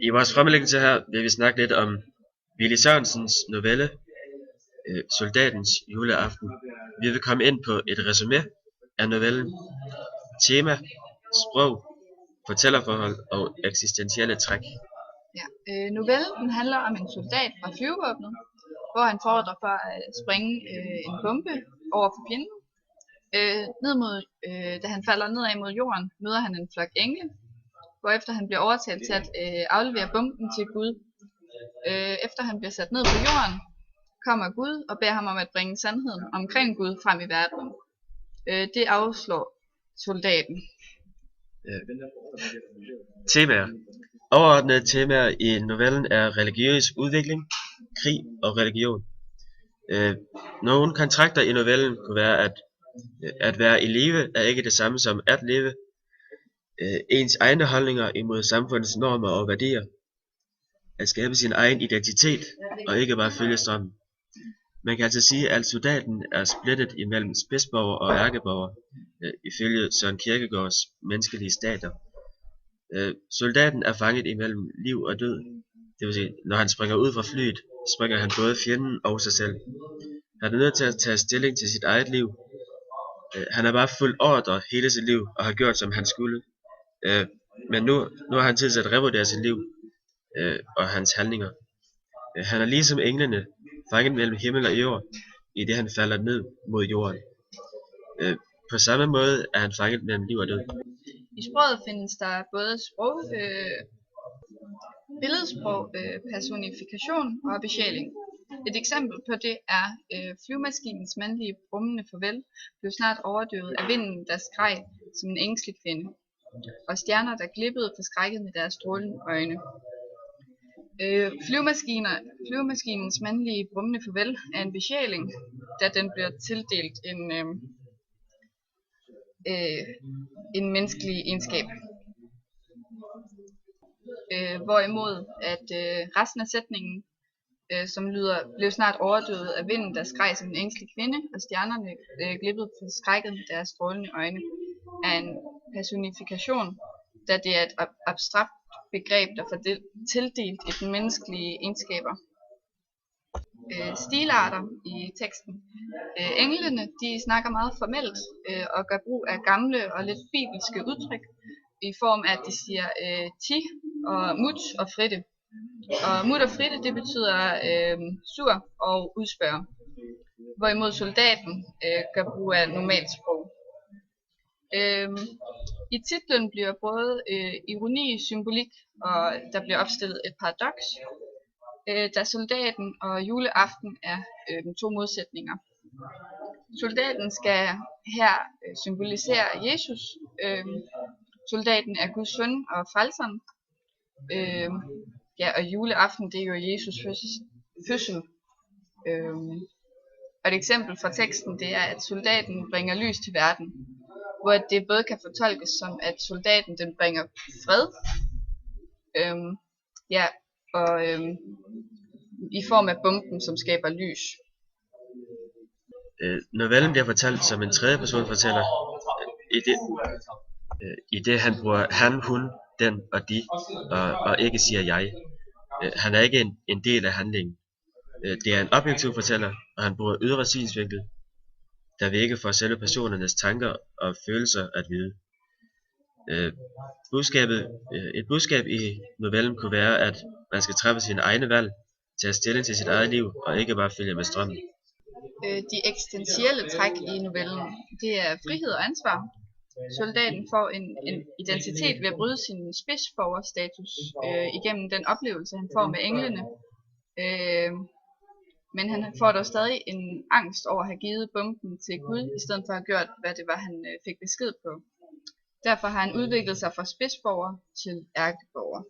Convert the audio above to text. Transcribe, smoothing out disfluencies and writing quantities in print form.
I vores fremlæggelse her vil vi snakke lidt om Willy Sørensens novelle Soldatens juleaften. Vi vil komme ind på et resumé af novellen, tema, sprog, fortællerforhold og eksistentielle træk. Ja. Novellen den handler om en soldat fra flyvevåbnet, hvor han får ordre for at springe en bombe over for fjenden. Da han falder nedad mod jorden, møder han en flok engle, hvorefter han bliver overtalt til at aflevere bomben til Gud. Efter han bliver sat ned på jorden, kommer Gud og beder ham om at bringe sandheden omkring Gud frem i verden. Det afslår soldaten. Temaer. Overordnede temaer i novellen er religiøs udvikling, krig og religion. Nogle kontrakter i novellen kunne være, at være i live er ikke det samme som at leve. Ens egne holdninger imod samfundets normer og værdier. At skabe sin egen identitet og ikke bare følge strømmen. Man kan altså sige, at soldaten er splittet imellem spidsborger og ærkeborger, ifølge Søren Kierkegaards menneskelige stater. Soldaten er fanget imellem liv og død. Det vil sige, når han springer ud fra flyet, springer han både fjenden og sig selv. Han er nødt til at tage stilling til sit eget liv. Han har bare fulgt ordre hele sit liv og har gjort som han skulle. Men nu har han tid til at revurdere sit liv og hans handlinger. Han er ligesom englene fanget mellem himmel og jord, i det han falder ned mod jorden. På samme måde er han fanget mellem liv og død. I sproget findes der både billedsprog, personifikation og besjæling. Et eksempel på det er flyvemaskinens mandlige brummende farvel blev snart overdøvet af vinden, der skreg som en ængstelig kvinde, og stjerner, der glippede forskrækket med deres strålende øjne. Flyvemaskinens mandlige brummende farvel er en besjæling, da den bliver tildelt en menneskelig egenskab. Hvorimod at resten af sætningen, som lyder, blev snart overdøvet af vinden, der skreg som en ængstelig kvinde, og stjernerne glippede forskrækket med deres strålende øjne, er en personifikation, da det er et abstrakt begreb, der får tildelt et menneskelige egenskaber. Stilarter i teksten. Englene, de snakker meget formelt og gør brug af gamle og lidt bibelske udtryk, i form af, at de siger ti og mut og fritte. Og mut og fritte, det betyder sur og udspørge. Hvorimod soldaten gør brug af normalt sprog. I titlen bliver både ironi, symbolik, og der bliver opstillet et paradoks, da soldaten og juleaften er to modsætninger. Soldaten skal her symbolisere Jesus. Soldaten er Guds søn og frelseren. Og juleaften, det er jo Jesus fødsel. Og et eksempel fra teksten, det er, at soldaten bringer lys til verden, hvor det både kan fortolkes som, at soldaten den bringer fred, i form af bomben, som skaber lys. Novellen bliver fortalt som en tredje person fortæller, i det han bruger han, hun, den og de, og ikke siger jeg. Han er ikke en del af handlingen. Det er en objektiv fortæller, og han bruger ydre synsvinkel, der vi ikke får selve personernes tanker og følelser at vide. Et budskab i novellen kunne være, at man skal træffe sine egne valg, tage stilling til sit eget liv, og ikke bare følge med strømmen. De eksistentielle træk i novellen, det er frihed og ansvar. Soldaten får en identitet ved at bryde sin spidsborgerstatus igennem den oplevelse, han får med englene. Men han får dog stadig en angst over at have givet bomben til Gud, i stedet for at have gjort, hvad det var, han fik besked på. Derfor har han udviklet sig fra spidsborger til ærkeborger.